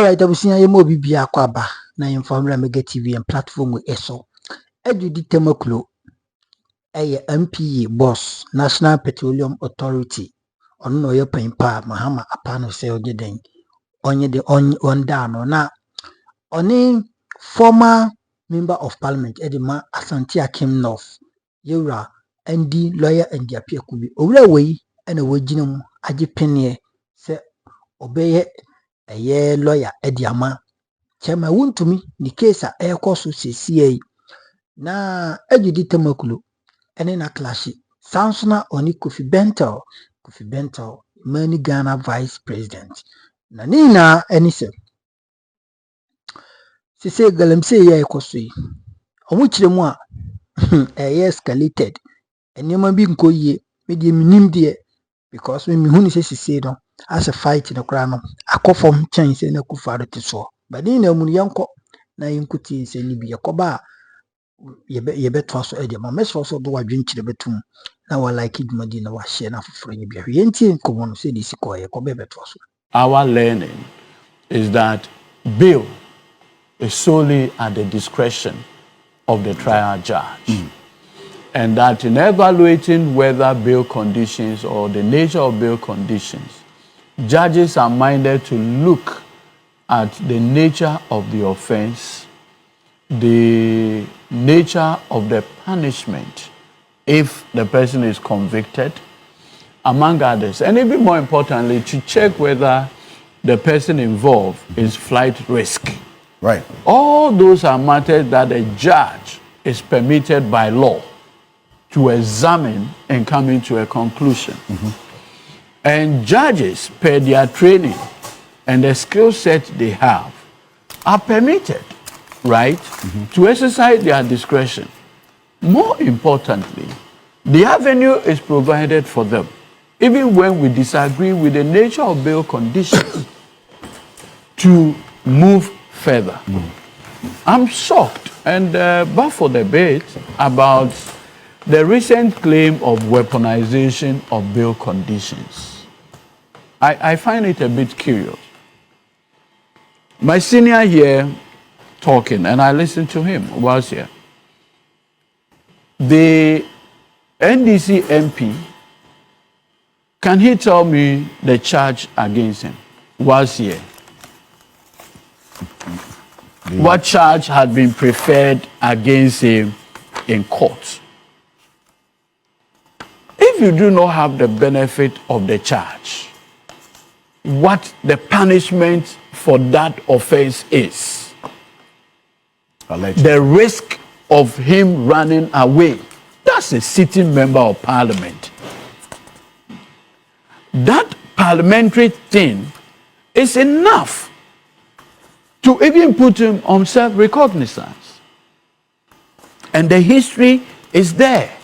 Alright, abusia ye mo bibia kwaba na Informera Mega TV and platform we eso. Edudzi Tamaklo MPA boss National Petroleum Authority. Ono no ye pampa Mahama apano se ogeden. Onye de on down na oni former member of parliament Edema Asante Akim North. Yura Andy lawyer Andy Appiah Kubi. Owura we na wagina mu age penye se obeye eye lawyer Ediama Chema Wontumi ni case a ekoso CCA na Edudzi Tamaklo ene na clâshed Sansona oni Kofi Bentel mani Ghana vice president na nina eni se Galamsey ya ekoso yi omu kiremu a escalated enema bi nkoye me de minim de because me hunu se no as a fight no kra no akofom chance na kufaro te so but nina mu yanko na yinkuti se ni bi yakoba yebe toaso ede ma meso so do wadwenkyire betum na wa like dwumadi na wa share na foforo ni bia yenti nkomo no se di siko ye ko bebe toaso. Our learning is that bail is solely at the discretion of the trial judge. And that in evaluating whether bail conditions or the nature of bail conditions, judges are minded to look at the nature of the offense, the nature of the punishment if the person is convicted, among others. And even more importantly, to check whether the person involved is flight risk. Right. All those are matters that a judge is permitted by law to examine and come into a conclusion. And judges, per their training and the skill set they have, are permitted, right, to exercise their discretion. More importantly, the avenue is provided for them, even when we disagree with the nature of bail conditions, to move further. I'm shocked and but for debate about the recent claim of weaponization of bail conditions. I find it a bit curious. My senior here talking, and I listened to him whilst here. The NDC MP, can he tell me the charge against him whilst here? What charge had been preferred against him in court? If you do not have the benefit of the charge, what the punishment for that offense is, the risk of him running away, that's a sitting member of parliament. That parliamentary thing is enough to even put him on self-recognizance. And the history is there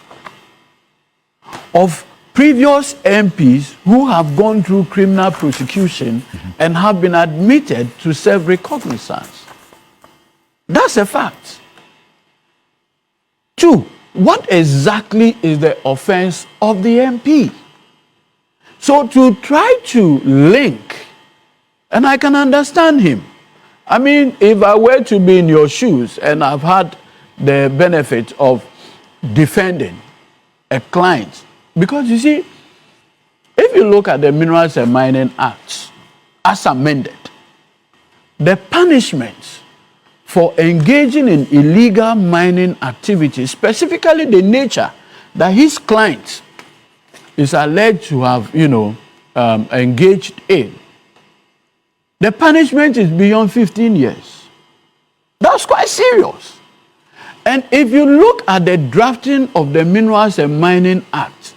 of previous MPs who have gone through criminal prosecution and have been admitted to self-recognizance. That's a fact. 2, what exactly is the offense of the MP? So to try to link, and I can understand him. I mean, if I were to be in your shoes and I've had the benefit of defending a client, because you see, if you look at the Minerals and Mining Act as amended, the punishments for engaging in illegal mining activities, specifically the nature that his client is alleged to have, engaged in, the punishment is beyond 15 years. That's quite serious. And if you look at the drafting of the Minerals and Mining Act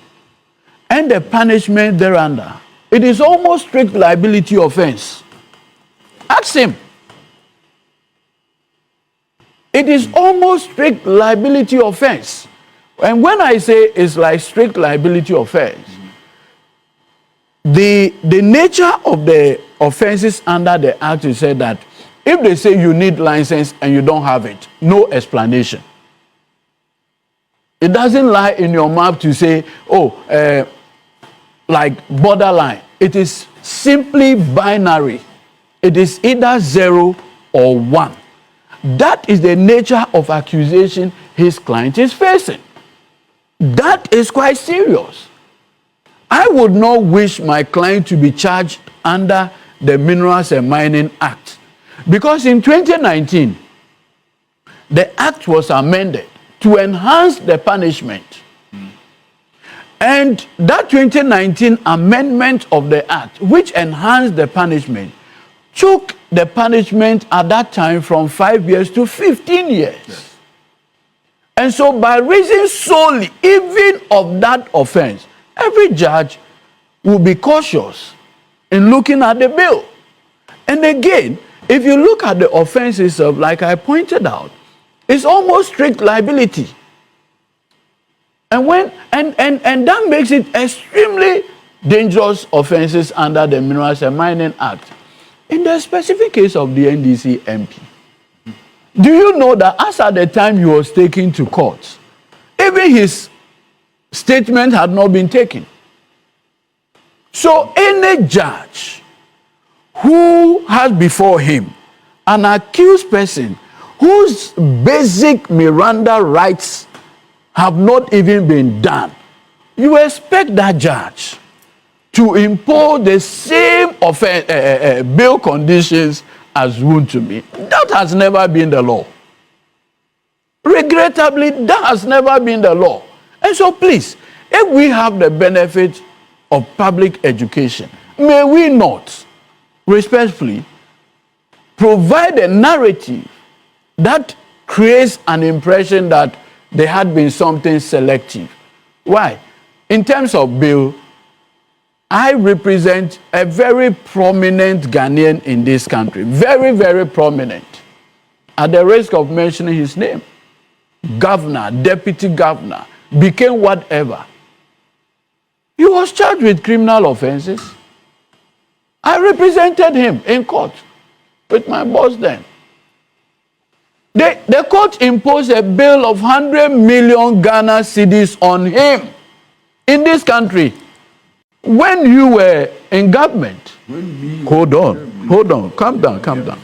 and the punishment thereunder, it is almost strict liability offense. Ask him. It is almost strict liability offense. And when I say it's like strict liability offense, the nature of the offenses under the act is said that if they say you need license and you don't have it, no explanation. It doesn't lie in your mouth to say, like borderline. It is simply binary. it is either 0 or 1. That is the nature of accusation his client is facing. That is quite serious. I would not wish my client to be charged under the Minerals and Mining Act, because in 2019, the act was amended to enhance the punishment. And that 2019 amendment of the act, which enhanced the punishment, took the punishment at that time from 5 years to 15 years. Yes. And so by reason solely, even of that offense, every judge will be cautious in looking at the bill. And again, if you look at the offenses of, like I pointed out, it's almost strict liability. And that makes it extremely dangerous offenses under the Minerals and Mining Act. In the specific case of the NDC MP, do you know that as at the time he was taken to court, even his statement had not been taken? So any judge who has before him an accused person whose basic Miranda rights have not even been done, you expect that judge to impose the same bail conditions as Wontumi. That has never been the law. Regrettably, that has never been the law. And so please, if we have the benefit of public education, may we not respectfully provide a narrative that creates an impression that there had been something selective. Why? In terms of bail, I represent a very prominent Ghanaian in this country. Very, very prominent. At the risk of mentioning his name. Governor, deputy governor, became whatever. He was charged with criminal offenses. I represented him in court with my boss then. The court imposed a bail of 100 million Ghana cedis on him in this country. When you were in government, hold on, calm down.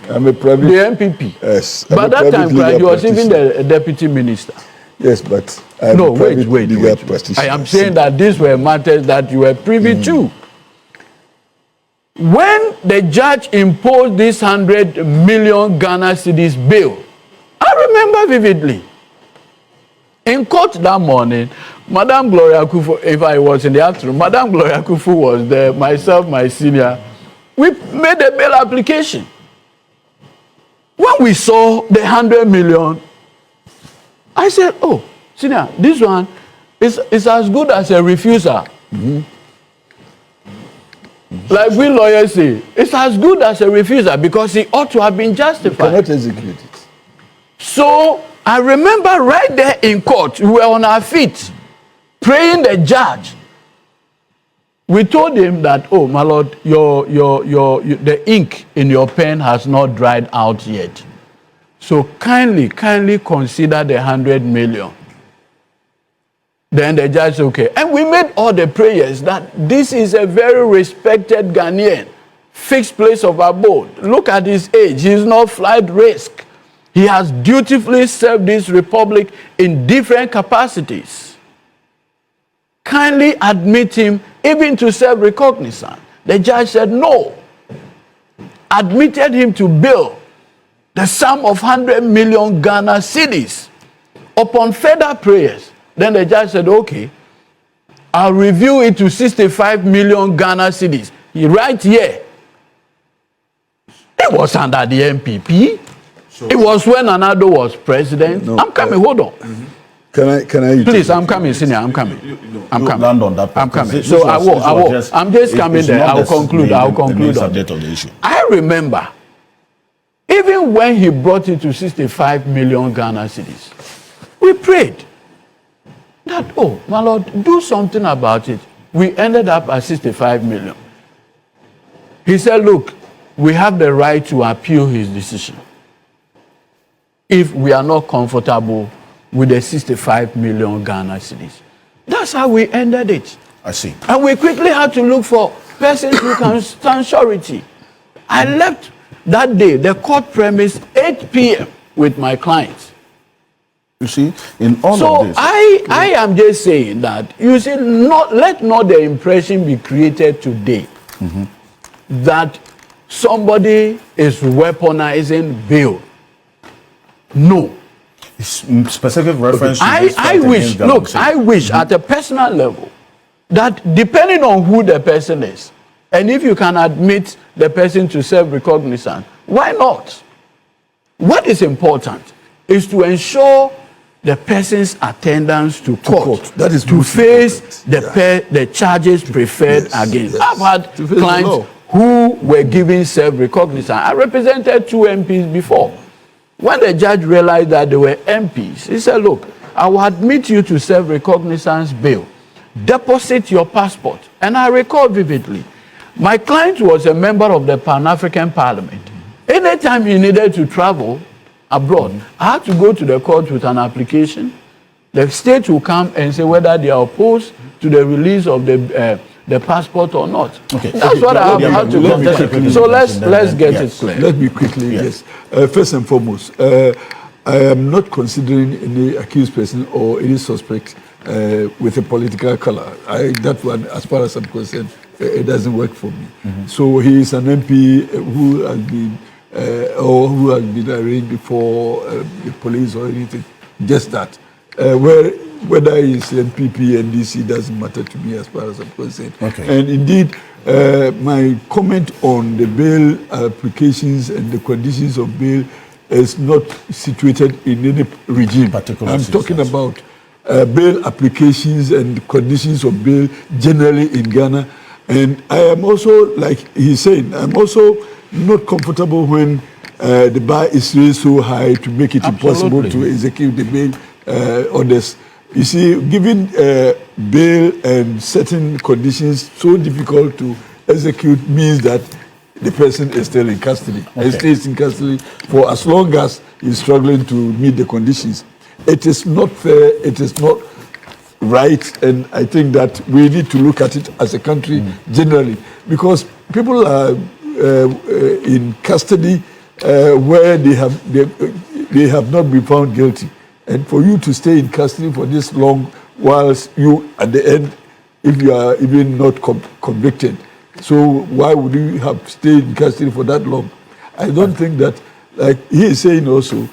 I'm a private, the MPP. Yes. By that time, he was even the deputy minister. Yes, but wait. I am saying that these were matters that you were privy to. When the judge imposed this 100 million Ghana cedis bail, I remember vividly. In court that morning, Madam Gloria Kufu, if I was in the afternoon, Madam Gloria Kufu was there, myself, my senior. We made a bail application. When we saw the 100 million, I said, oh, senior, this one is as good as a refusal. Like we lawyers say, it's as good as a refusal because it ought to have been justified. You cannot execute it. So I remember right there in court, we were on our feet, praying the judge. We told him that, oh, my lord, the ink in your pen has not dried out yet. So kindly consider the 100 million. Then the judge said, okay. And we made all the prayers that this is a very respected Ghanaian, fixed place of abode. Look at his age. He's not flight risk. He has dutifully served this republic in different capacities. Kindly admit him even to serve recognizance. The judge said no. Admitted him to bail the sum of 100 million Ghana cedis. Upon further prayers, then the judge said, okay, I'll review it to 65 million Ghana cedis. Right here. It was under the MPP. So, it was when Anado was president. No, I'm coming, hold on. Can I? Please, I'm coming, senior, I'm coming. I'm coming. Land on that. I'm coming. So I will. I'm just coming there. I'll conclude on subject of the issue. I remember, even when he brought it to 65 million Ghana cedis, we prayed that, oh, my Lord, do something about it. We ended up at 65 million. He said, look, we have the right to appeal his decision if we are not comfortable with the 65 million Ghana cedis. That's how we ended it. I see. And we quickly had to look for persons who can stand surety. I left that day, the court premise 8 p.m. with my clients. You see, in all So of this, I am just saying that, you see, let not the impression be created today that somebody is weaponizing bail. No. specific reference. I wish, look, I wish at a personal level that depending on who the person is, and if you can admit the person to self-recognizance, why not? What is important is to ensure the person's attendance to court. That is to face the charges preferred against. I've had clients who were given self-recognizance. I represented 2 MPs before. When the judge realized that they were MPs, he said, look, I will admit you to self-recognizance bail. Deposit your passport. And I recall vividly, my client was a member of the Pan-African Parliament. Anytime he needed to travel abroad, I had to go to the court with an application. The state will come and say whether they are opposed to the release of the passport or not. Okay. That's what I have to contest. So let's get it clear. Let me quickly, yes. First and foremost, I am not considering any accused person or any suspect with a political color. That one, as far as I'm concerned, it doesn't work for me. So he is an MP who has been or who has been arraigned before the police or anything. Just that. Whether it's NPP, NDC, doesn't matter to me as far as I'm concerned. Okay. And indeed, my comment on the bail applications and the conditions of bail is not situated in any regime. I'm talking about bail applications and conditions of bail generally in Ghana. And I am also, like he's saying, I'm also not comfortable when the bar is raised so high to make it impossible to execute the bail orders. You see, giving bail and certain conditions so difficult to execute means that the person is still in custody. He stays in custody for as long as he's struggling to meet the conditions. It is not fair, it is not right, and I think that we need to look at it as a country generally, because people are in custody where they have not been found guilty. And for you to stay in custody for this long, whilst you, at the end, if you are even not convicted, so why would you have stayed in custody for that long? I don't think that, like he is saying also,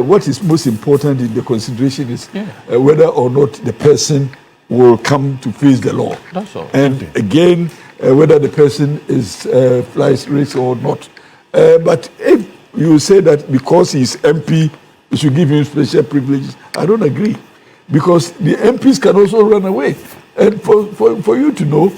what is most important in the consideration is whether or not the person will come to face the law. That's all. And again, whether the person is flies risk or not. But if you say that because he's MP, you should give him special privileges, I don't agree. Because the MPs can also run away. And for you to know,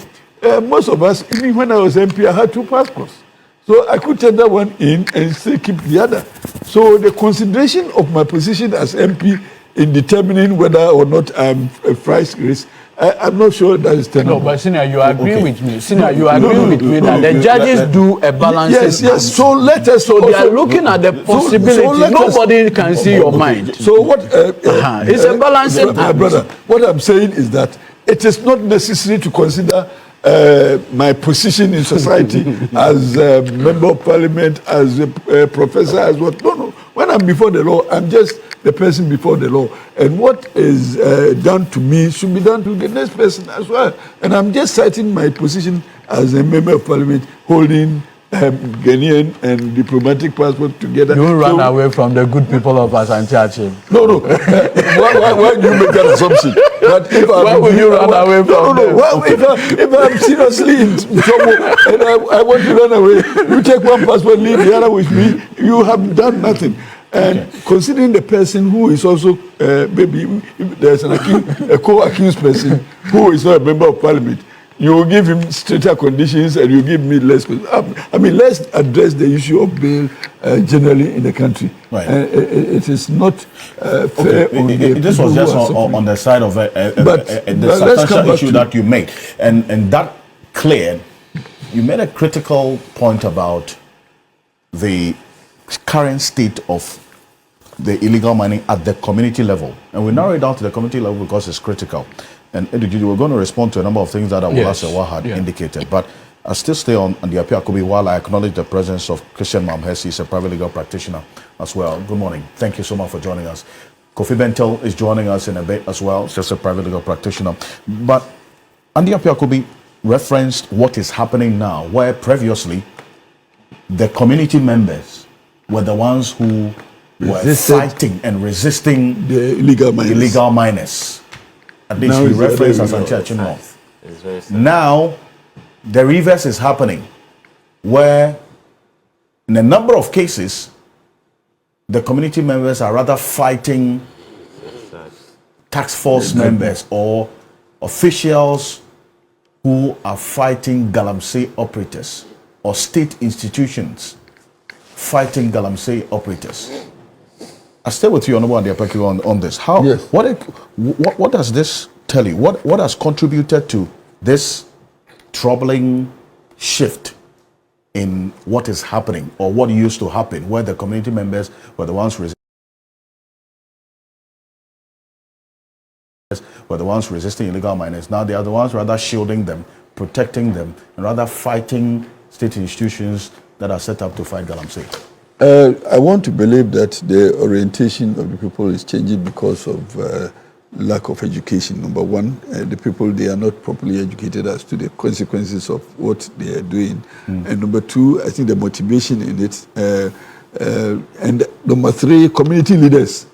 most of us, even when I was MP, I had 2 passports. So I could tender one in and still keep the other. So the consideration of my position as MP in determining whether or not I'm a price risk, I'm not sure that is tenable. No, but Senior, you agree with me. Senior, you agree with me that the judges do a balancing. Yes. So let us. So they are looking at the possibility. Nobody can see your mind. So what? It's a balancing act. Brother, what I'm saying is that it is not necessary to consider my position in society as a member of parliament, as a professor, as what. No. When I'm before the law, I'm just the person before the law. And what is done to me should be done to the next person as well. And I'm just citing my position as a member of parliament holding Ghanaian and diplomatic passport together. You run away from the good people of Asante. No. Why do you make that assumption? But if why would you run away from them? No. If I'm seriously in trouble and I want to run away, you take one passport, leave the other with me, you have done nothing. And considering the person who is also, maybe if there's a co-accused person who is not a member of parliament, you will give him stricter conditions and you give me less. I mean, let's address the issue of bail generally in the country. Right. It is not fair. This was just on the side of the substantial issue that you made. And that cleared, you made a critical point about the current state of the illegal mining at the community level. And we narrow it down to the community level because it's critical. And Edudzi, we're going to respond to a number of things that Awolase had indicated. But I still stay on Andy Appiah Kubi while I acknowledge the presence of Christian Mamhesi. He's a private legal practitioner as well. Good morning. Thank you so much for joining us. Kofi Bentel is joining us in a bit as well. He's just a private legal practitioner. But Andy Appiah Kubi referenced what is happening now, where previously the community members were the ones who were fighting and resisting the illegal miners. At least we reference as North. Now, the reverse is happening, where in a number of cases, the community members are rather fighting tax force members or officials who are fighting Galamsey operators or state institutions fighting Galamsey operators. I stay with you, Honorable Andy Appiah Kubi, on this. How? Yes. What does this tell you? What has contributed to this troubling shift in what is happening or what used to happen, where the community members were the ones resisting illegal miners? Now they are the ones rather shielding them, protecting them, and rather fighting state institutions that are set up to fight Galamsey. I want to believe that the orientation of the people is changing because of lack of education. Number one, the people, they are not properly educated as to the consequences of what they are doing. And number two, I think the motivation in it. And number three, community leaders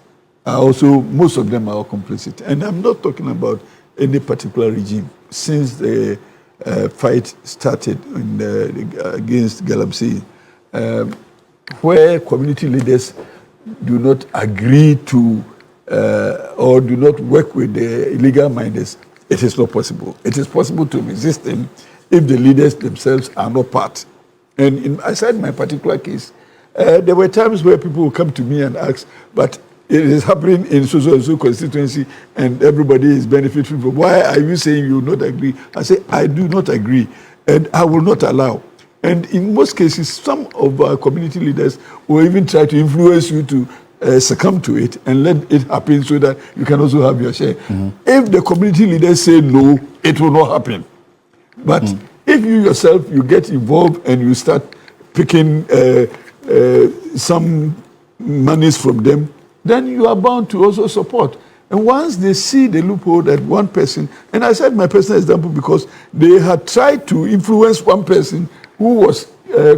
are also, most of them are complicit. And I'm not talking about any particular regime. Since the fight started against Galamsey, where community leaders do not agree to or do not work with the illegal miners, it is not possible. It is possible to resist them if the leaders themselves are not part. And aside my particular case, there were times where people would come to me and ask, but it is happening in so constituency and everybody is benefiting from. Why are you saying you will not agree? I say, I do not agree and I will not allow. And in most cases, some of our community leaders will even try to influence you to succumb to it and let it happen so that you can also have your share. If the community leaders say no, it will not happen. But if you yourself, you get involved and you start picking some monies from them, then you are bound to also support. And once they see the loophole that one person, and I said my personal example because they had tried to influence one person who was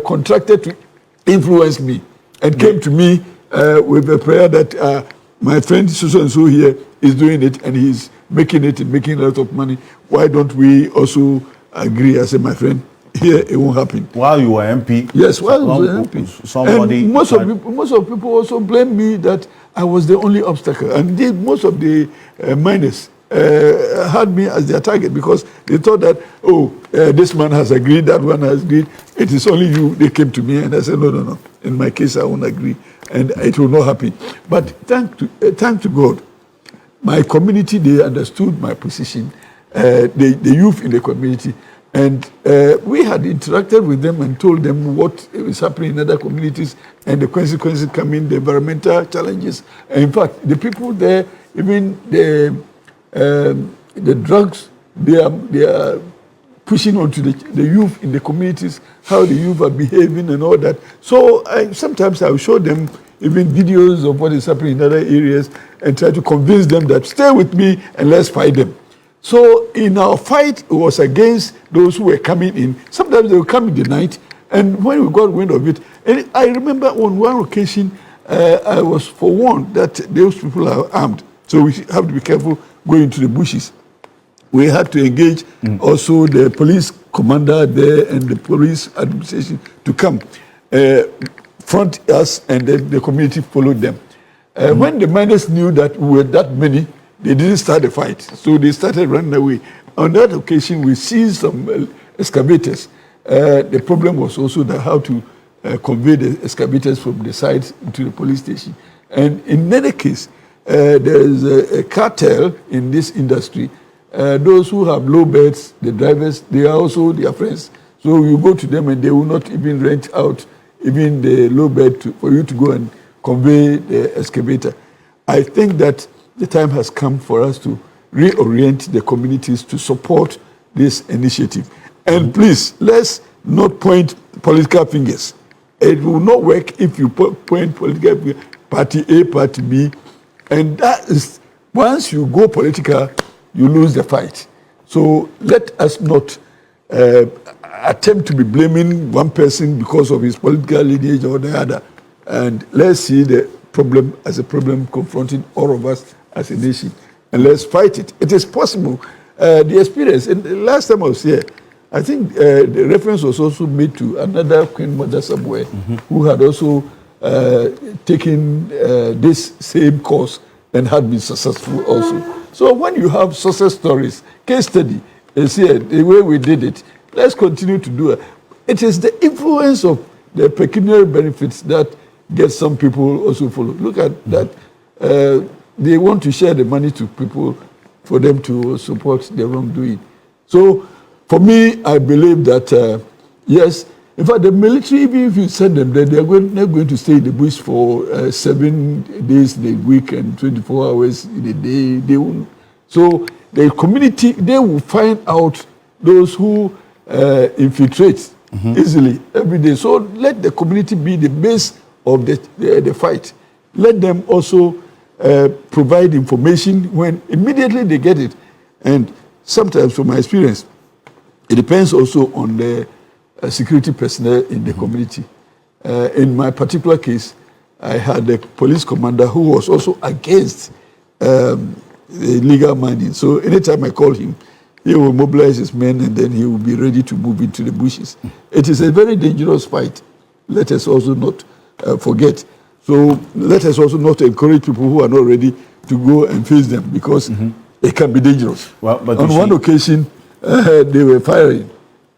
contracted to influence me and came to me with a prayer that my friend so and so here is doing it and he's making it and making a lot of money. Why don't we also agree? I said, my friend, here it won't happen. While you were MP? Yes, while I was MP. Somebody and most of people also blame me that I was the only obstacle. And indeed, most of the miners had me as their target because they thought that, this man has agreed, that one has agreed. It is only you. They came to me and I said, no. In my case, I won't agree. And it will not happen. But thank to God, my community, they understood my position, the youth in the community. And we had interacted with them and told them what is happening in other communities and the consequences coming, the environmental challenges. And in fact, the people there, even the drugs, they are pushing onto the youth in the communities, how the youth are behaving and all that. So sometimes I will show them even videos of what is happening in other areas and try to convince them that stay with me and let's fight them. So in our fight, it was against those who were coming in. Sometimes they would come in the night, and when we got wind of it, and I remember on one occasion, I was forewarned that those people are armed. So we have to be careful going into the bushes. We had to engage also the police commander there and the police administration to come front us, and then the community followed them. When the miners knew that we were that many, they didn't start the fight, so they started running away. On that occasion, we seized some excavators. The problem was also that how to convey the excavators from the site into the police station. And in any case, there is a cartel in this industry. Those who have low beds, the drivers, they are also their friends. So you go to them and they will not even rent out even the low bed for you to go and convey the excavator. I think that the time has come for us to reorient the communities to support this initiative. And please, let's not point political fingers. It will not work if you point political fingers, party A, party B. And that is, once you go political, you lose the fight. So let us not attempt to be blaming one person because of his political lineage or the other. And let's see the problem as a problem confronting all of us as a nation. And let's fight it. It is possible. The experience, and the last time I was here, I think the reference was also made to another Queen Mother somewhere who had also taken this same course and had been successful also. So when you have success stories, case study, is here, the way we did it, let's continue to do it. It is the influence of the pecuniary benefits that gets some people also follow. Look at that. They want to share the money to people for them to support the wrongdoing. So for me, I believe that, yes, in fact, the military, even if you send them there, they're going to stay in the bush for 7 days in a week and 24 hours in a day. They won't. So the community, they will find out those who infiltrate easily every day. So let the community be the base of the fight. Let them also provide information when immediately they get it. And sometimes, from my experience, it depends also on the security personnel in the community. In my particular case, I had a police commander who was also against illegal mining. So anytime I call him, he will mobilize his men and then he will be ready to move into the bushes. It is a very dangerous fight. Let us also not forget. So let us also not encourage people who are not ready to go and face them because it can be dangerous. Well, but on one occasion, they were firing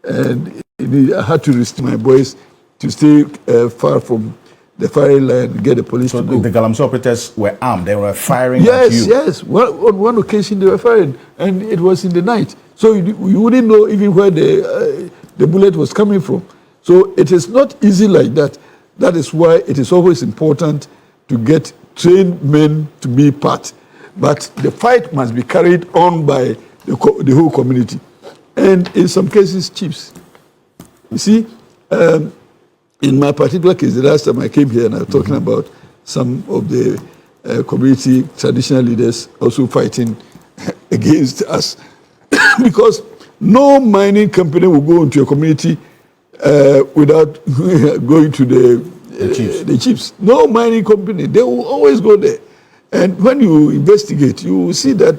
and I had to restrict my boys to stay far from the firing line and get the police to go. The Galamsey operators were armed. They were firing at you. Yes. Well, on one occasion, they were firing, and it was in the night. So you wouldn't know even where the bullet was coming from. So it is not easy like that. That is why it is always important to get trained men to be part. But the fight must be carried on by the whole community. And in some cases, chiefs. You see, in my particular case, the last time I came here and I was talking about some of the community traditional leaders also fighting against us. Because no mining company will go into a community without going to the chiefs. No mining company, they will always go there. And when you investigate, you will see that,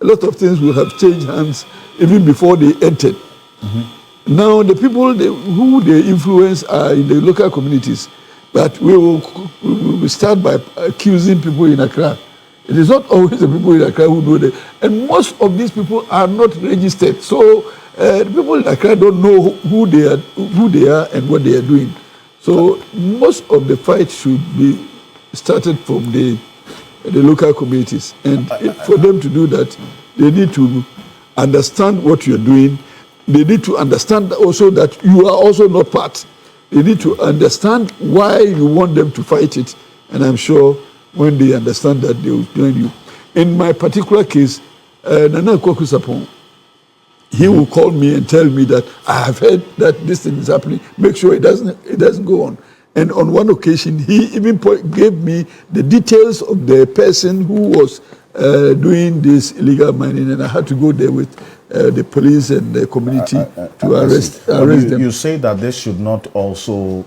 a lot of things will have changed hands even before they entered. Now, the people who they influence are in the local communities, but we will start by accusing people in Accra. It is not always the people in Accra who do that. And most of these people are not registered. So the people in Accra don't know who they are and what they are doing. So most of the fight should be started from the local communities. And for them to do that, they need to understand what you're doing. They need to understand also that you are also not part. They need to understand why you want them to fight it. And I'm sure when they understand that, they will join you. In my particular case, Nana Kwaku Sapon, he will call me and tell me that I have heard that this thing is happening. Make sure it doesn't go on. And on one occasion, he even gave me the details of the person who was doing this illegal mining, and I had to go there with the police and the community to arrest them. You say that this should not also,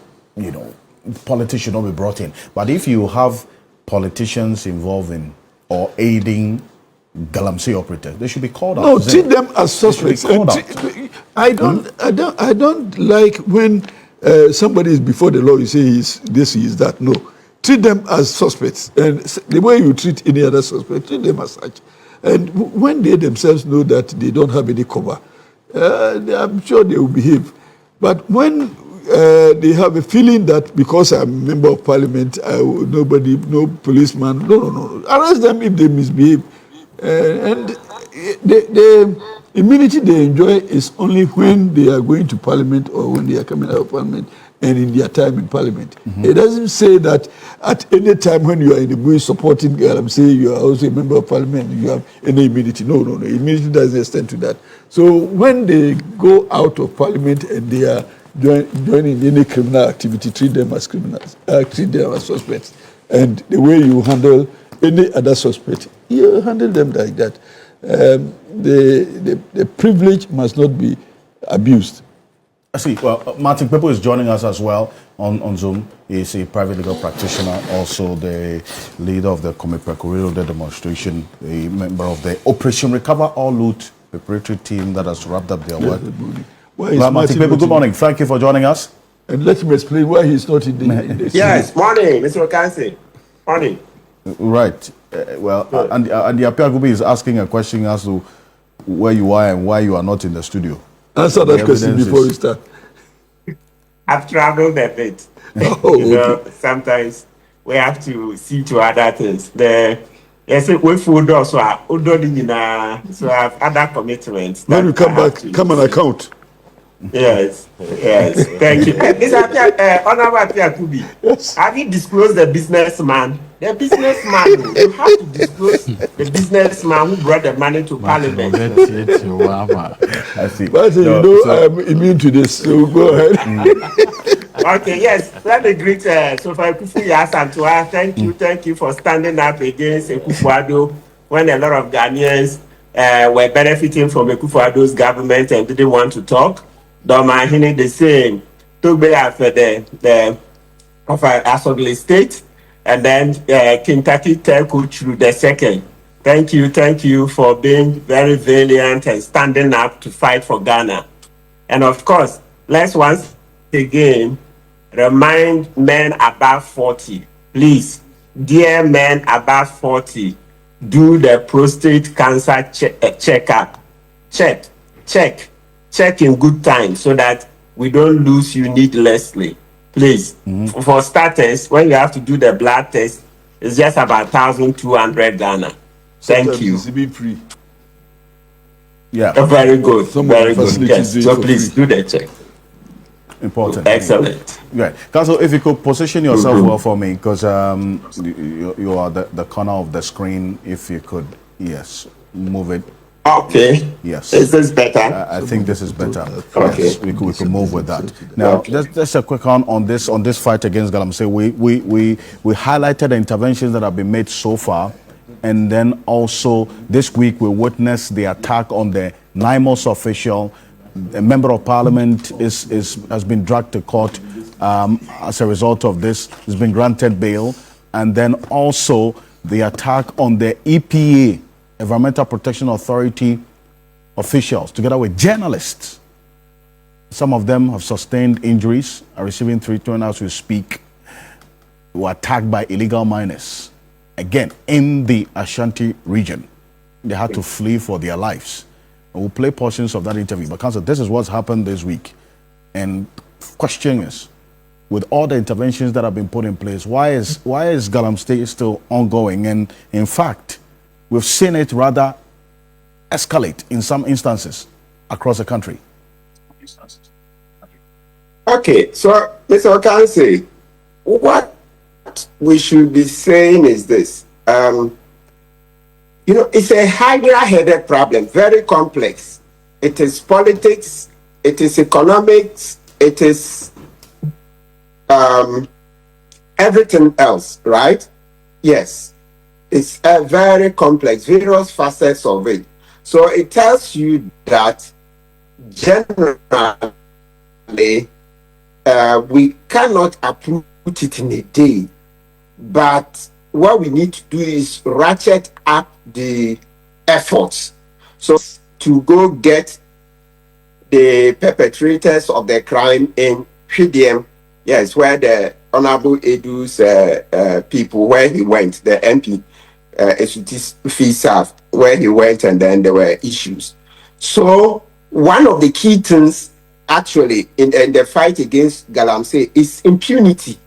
politics should not be brought in. But if you have politicians involved in or aiding Galamsey operators, they should be called out. No, treat them as suspects. I don't like when somebody is before the law, you say he is that. No. Treat them as suspects. And the way you treat any other suspect, treat them as such. And when they themselves know that they don't have any cover, I'm sure they will behave. But when they have a feeling that because I'm a member of parliament, no policeman, no. Arrest them if they misbehave. And the immunity they enjoy is only when they are going to parliament or when they are coming out of parliament. and in their time in Parliament. It doesn't say that at any time when you are in the bush supporting Galamsey, you are also a member of Parliament, you have any immunity. No. Immunity doesn't extend to that. So when they go out of Parliament and they are joining any criminal activity, treat them as criminals, treat them as suspects. And the way you handle any other suspect, you handle them like that. The privilege must not be abused. I see. Well, Martin Pepo is joining us as well on Zoom. He's a private legal practitioner, also the leader of the Komepekuriro demonstration, a member of the Operation Recover All Loot preparatory team that has wrapped up their work. Well, Martin Pepo, good morning. Thank you for joining us. And let me explain why he's not in the Yes, morning, Mr. Galamsey. Morning. Right. Andy Appiah Kubi is asking a question as to where you are and why you are not in the studio. Answer that question before we start. I've traveled a bit. Sometimes we have to see to other things. We food also, so I have other commitments. When you come back, come on account. Yes. Thank you. Mr. Honorable Appiah Kubi, have you disclosed the businessman? The businessman, you have to disclose the businessman who brought the money to Parliament. I see. But I am immune to this, so go ahead. Okay, yes. Let me greet Sofa Kufuor Santua. Thank you for standing up against Akufo-Addo when a lot of Ghanaians were benefiting from Akufo-Addo's government and didn't want to talk. Domahini the same. Took me after the of Asogli State, and then Kentucky Telco through the second. Thank you for being very valiant and standing up to fight for Ghana. And of course, let's once again remind men above 40, please, dear men above 40, do the prostate cancer checkup. Check in good time so that we don't lose you needlessly. Please, for starters, when you have to do the blood test, it's just about 1,200 Ghana. Thank you. It's free. Yeah. Very good. Very good. Yes. So please do the check. Important. Excellent. Right. Council, if you could position yourself well for me, because you are the corner of the screen. If you could, yes, move it. Okay. Yes. Is this better? I think this is better. Okay. Yes, we could move with that. Now, just a quick on this fight against Galamsey. We highlighted the interventions that have been made so far, and then also this week we witnessed the attack on the NIMOS official. A member of parliament has been dragged to court as a result of this. He's been granted bail, and then also the attack on the EPA, Environmental Protection Authority officials, together with journalists. Some of them have sustained injuries, are receiving treatment as we speak, were attacked by illegal miners, again, in the Ashanti region. They had to flee for their lives. And we'll play portions of that interview. But Council, this is what's happened this week. And question is, with all the interventions that have been put in place, why is Galamsey still ongoing? And in fact, we've seen it rather escalate in some instances across the country. Okay, so Mr. Galamsey, what we should be saying is this. It's a hydra-headed problem, very complex. It is politics, it is economics, it is everything else, right? Yes. It's a very complex, various facets of it. So it tells you that generally we cannot uproot it in a day, but what we need to do is ratchet up the efforts. So to go get the perpetrators of the crime in PDM, yes, where the Honorable Edu's people, where he went, the MP, Esutisi, where he went, and then there were issues. So one of the key things actually in the fight against Galamsey is impunity.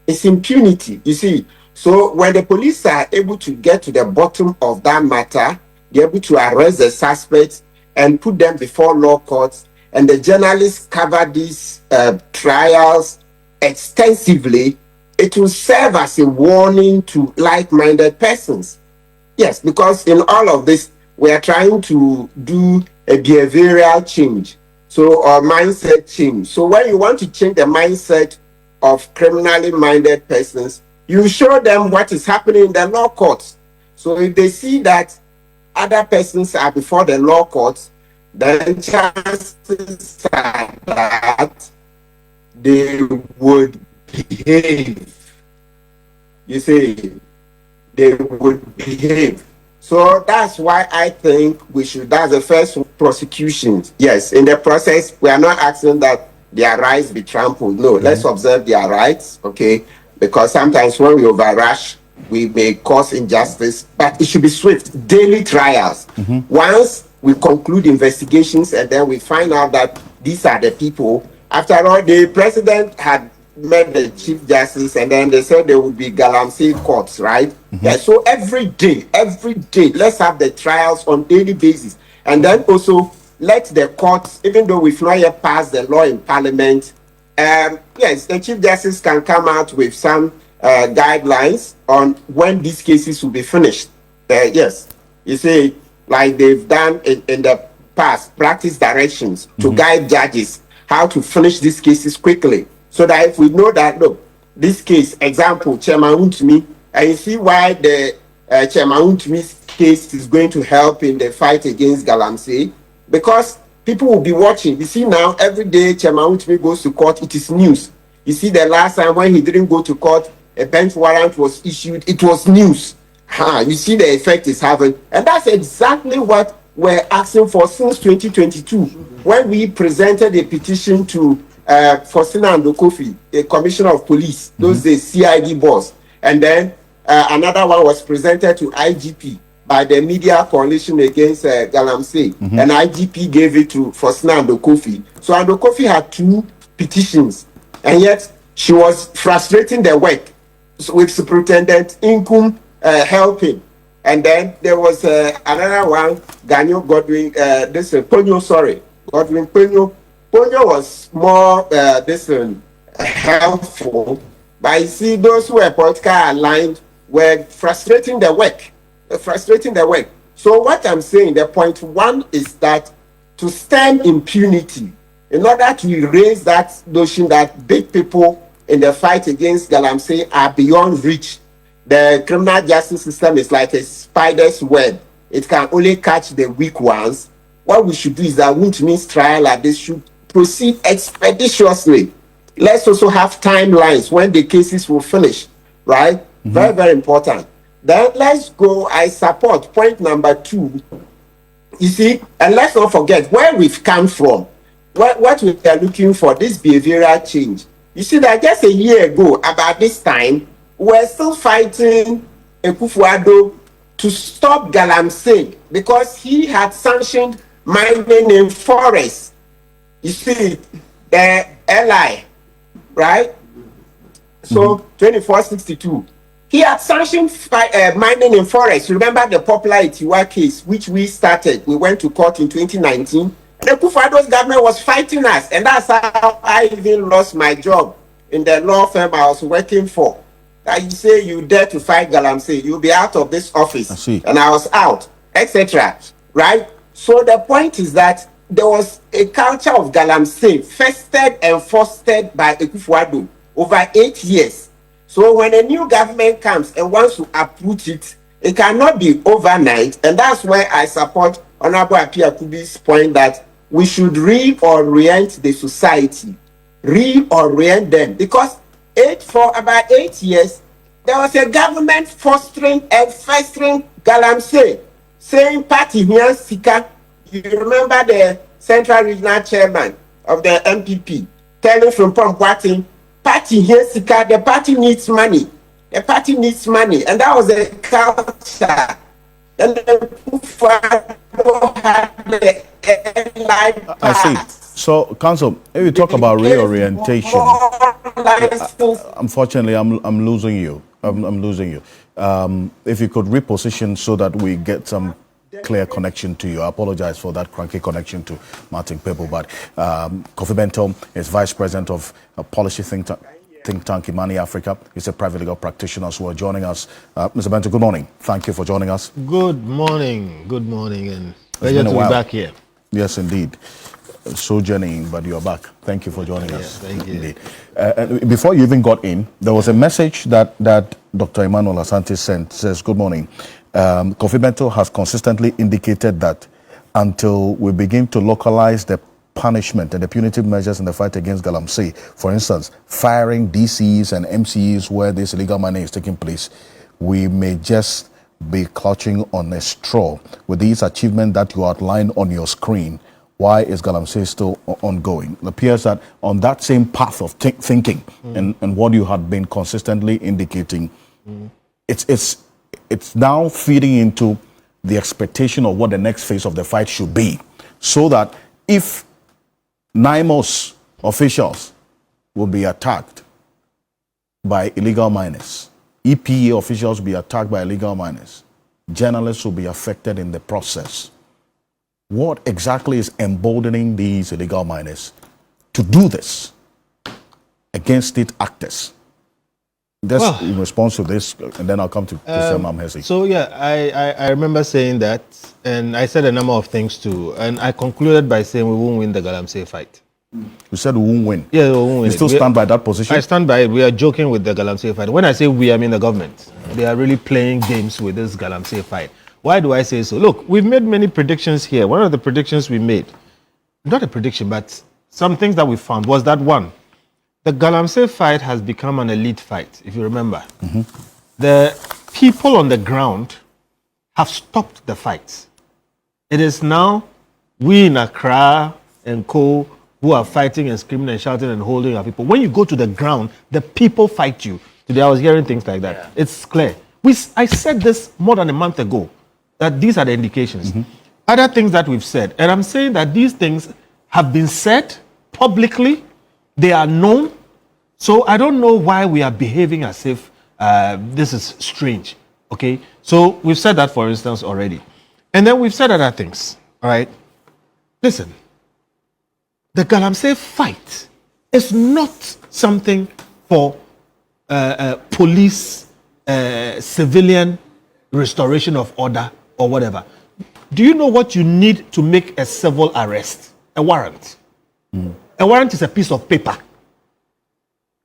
It's impunity, you see. So when the police are able to get to the bottom of that matter, they're able to arrest the suspects and put them before law courts and the journalists cover these trials extensively, it will serve as a warning to like-minded persons. Yes, because in all of this, we are trying to do a behavioral change, or mindset change. So when you want to change the mindset of criminally minded persons, you show them what is happening in the law courts. So if they see that other persons are before the law courts, then chances are that they would behave. You see, they would behave. So that's why I think we should, that's the first prosecution. Yes, in the process, we are not asking that their rights be trampled. No, let's observe their rights, okay? Because sometimes when we overrush, we may cause injustice, but it should be swift, daily trials. Once we conclude investigations and then we find out that these are the people, after all, the president had met the Chief Justice and then they said there would be Galamsey courts, right? Yeah, so every day, let's have the trials on daily basis. And then also let the courts, even though we've not yet passed the law in Parliament, yes, the Chief Justice can come out with some guidelines on when these cases will be finished. Yes, you see, like they've done in the past, practice directions to guide judges how to finish these cases quickly. So that if we know that, look, this case, example, Chairman Wontumi, and you see why the Chairman Wontumi's case is going to help in the fight against Galamsey, because people will be watching. You see now, every day Chairman Wontumi goes to court, it is news. You see the last time when he didn't go to court, a bench warrant was issued, it was news. You see the effect it's having. And that's exactly what we're asking for since 2022, when we presented a petition to Faustina Ndokofi, the Commissioner of Police, those days CID boss. And then another one was presented to IGP by the Media Coalition Against Galamsey. And IGP gave it to Faustina Ndokofi. So Ndokofi had 2 petitions, and yet she was frustrating the work with Superintendent Inkum helping. And then there was another one, Daniel Godwin, Godwin Ponyo. Ponyo was more helpful, but you see, those who were politically aligned were frustrating the work. So what I'm saying, the point one is that to stem impunity, in order to erase that notion that big people in the fight against Galamsey are beyond reach. The criminal justice system is like a spider's web. It can only catch the weak ones. What we should do is that Wontumi's trial like this should proceed expeditiously. Let's also have timelines when the cases will finish, right? Very, very important. Then let's go, I support point number 2. You see, and let's not forget where we've come from. What we are looking for, this behavioral change. You see that just a year ago, about this time, we're still fighting Akufo-Addo to stop Galamsey because he had sanctioned mining in forests. You see, the LI, right? So 2462. He had sanctioned mining in forests. Remember the popular Itiwa case, which we started. We went to court in 2019. The Akufo-Addo's government was fighting us, and that's how I even lost my job in the law firm I was working for. That you say you dare to fight Galamsey, you'll be out of this office. I see. And I was out, etc. Right? So the point is that there was a culture of Galamsey festered and fostered by Akufo-Addo over 8 years. So when a new government comes and wants to uproot it, it cannot be overnight. And that's why I support Honorable Appiah Kubi's point that we should reorient the society, reorient them. Because for about 8 years, there was a government fostering and festering Galamsey, saying party here, Sika. You remember the Central Regional Chairman of the MPP telling from Pom-Boating, party here, Sika, the party needs money. The party needs money. And that was a culture. And I see. So, Council, if you talk about reorientation, unfortunately, I'm losing you. I'm losing you. If you could reposition so that we get some clear connection to you. I apologize for that cranky connection to Martin Pebble, but Kofi Bento is Vice President of Policy Think Tank Imani Africa. He's a private legal practitioner who are joining us. Mr. Bento, good morning. Thank you for joining us. Good morning, and pleasure to be back here. Yes, indeed. Sojourning, but you're back. Thank you for joining us. Thank you. Indeed. Before you even got in, there was a message that Dr. Emmanuel Asante sent. Says, good morning. Kofi Bento has consistently indicated that until we begin to localize the punishment and the punitive measures in the fight against Galamsey, for instance, firing DCs and MCs where this illegal mining is taking place, we may just be clutching on a straw. With these achievements that you outlined on your screen, why is Galamsey still ongoing? It appears that on that same path of thinking and what you had been consistently indicating, it's now feeding into the expectation of what the next phase of the fight should be. So that if NIMOS officials will be attacked by illegal miners, EPA officials will be attacked by illegal miners, journalists will be affected in the process. What exactly is emboldening these illegal miners to do this against state actors? That's in response to this, and then I'll come to Christian Mamhesi. So yeah, I remember saying that, and I said a number of things too, and I concluded by saying we won't win the Galamsey fight. You said we won't win. Yeah, we won't win. You still stand by that position? I stand by it. We are joking with the Galamsey fight. When I say we, I mean the government. They are really playing games with this Galamsey fight. Why do I say so? Look, we've made many predictions here. One of the predictions we made, not a prediction, but some things that we found was that one, the Galamsey fight has become an elite fight, if you remember. The people on the ground have stopped the fight. It is now we in Accra and co who are fighting and screaming and shouting and holding our people. When you go to the ground, the people fight you. Today I was hearing things like that. Yeah. It's clear. I said this more than a month ago, that these are the indications. Other things that we've said, and I'm saying that these things have been said publicly, they are known, so I don't know why we are behaving as if this is strange, okay? So we've said that, for instance, already. And then we've said other things, all right? Listen, the Galamsey fight is not something for police, civilian restoration of order or whatever. Do you know what you need to make a civil arrest? A warrant. A warrant is a piece of paper.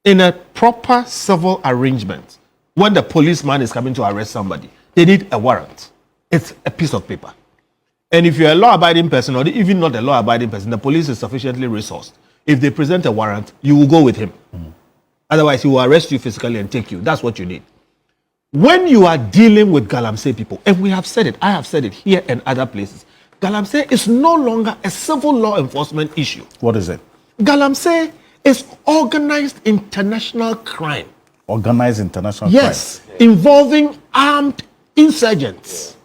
In a proper civil arrangement, when the policeman is coming to arrest somebody, they need a warrant. It's a piece of paper. And if you're a law-abiding person, or even not a law-abiding person, the police is sufficiently resourced. If they present a warrant, you will go with him. Otherwise, he will arrest you physically and take you. That's what you need. When you are dealing with Galamsey people, and we have said it, I have said it here and other places, Galamsey is no longer a civil law enforcement issue. What is it? Galamsey is organized international crime. Organized international crime? Yes, involving armed insurgents.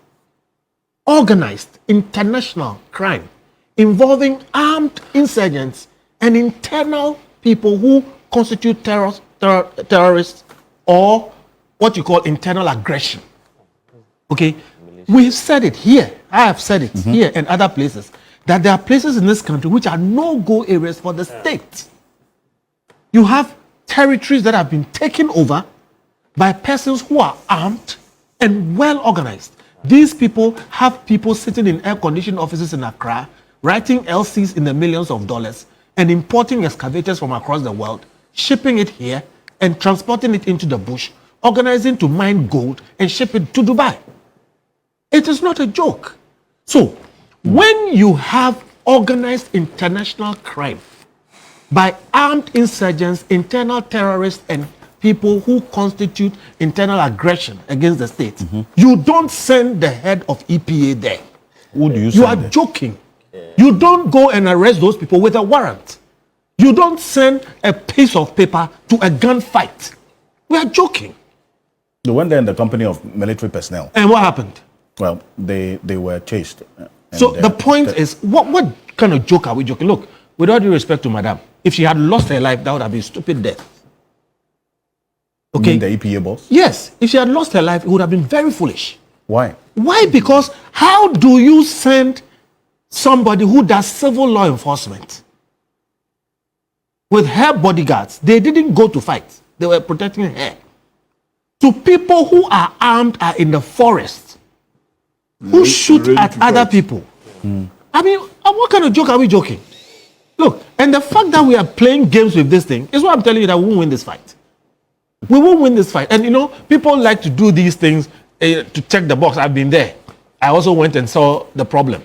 Organized international crime involving armed insurgents and internal people who constitute terrorists or what you call internal aggression. Okay? We've said it here. I have said it here and other places that there are places in this country which are no-go areas for the state. You have territories that have been taken over by persons who are armed and well organized. These people have people sitting in air-conditioned offices in Accra, writing LCs in the millions of dollars, and importing excavators from across the world, shipping it here, and transporting it into the bush, organizing to mine gold, and ship it to Dubai. It is not a joke. So, when you have organized international crime by armed insurgents, internal terrorists, and people who constitute internal aggression against the state, you don't send the head of EPA there. Who do you send? You are joking. You don't go and arrest those people with a warrant. You don't send a piece of paper to a gunfight. We are joking. They went there in the company of military personnel. And what happened? Well, they were chased. So the point is, what kind of joke are we joking? Look, with all due respect to Madam, if she had lost her life, that would have been stupid death. Okay. You mean the EPA boss? Yes. If she had lost her life, it would have been very foolish. Why? Why? Because How do you send somebody who does civil law enforcement with her bodyguards? They didn't go to fight. They were protecting her. To people who are armed, are in the forest, who shoot at other people. I mean, what kind of joke are we joking? Look, and the fact that we are playing games with this thing is what I'm telling you, that we won't win this fight. We won't win this fight. And you know, people like to do these things to check the box. I've been there. I also went and saw the problem.